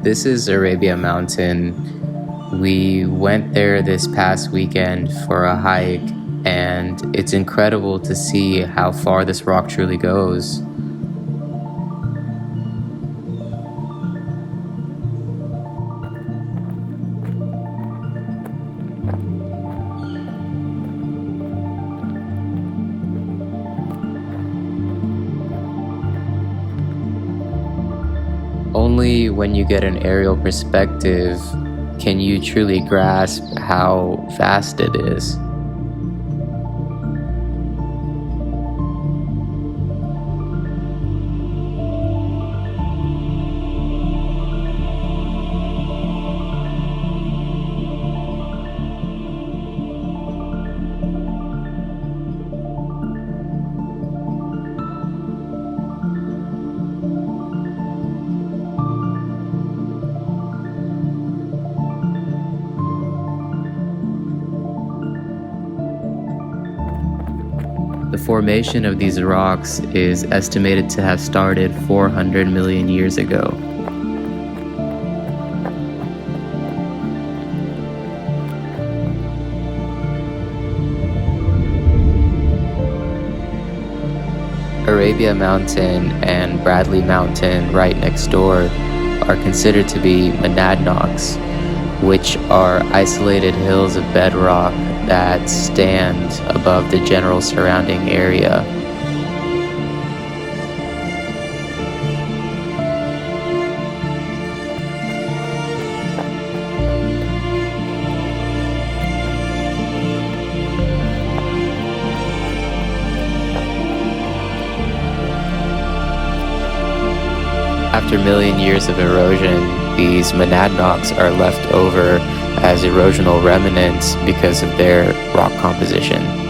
This is Arabia Mountain. We went there this past weekend for a hike, and it's incredible to see how far this rock truly goes. Only when you get an aerial perspective can you truly grasp how vast it is. The formation of these rocks is estimated to have started 400 million years ago. Arabia Mountain and Bradley Mountain, right next door, are considered to be monadnocks, which are isolated hills of bedrock that stand above the general surrounding area. After a million years of erosion, these monadnocks are left over as erosional remnants because of their rock composition.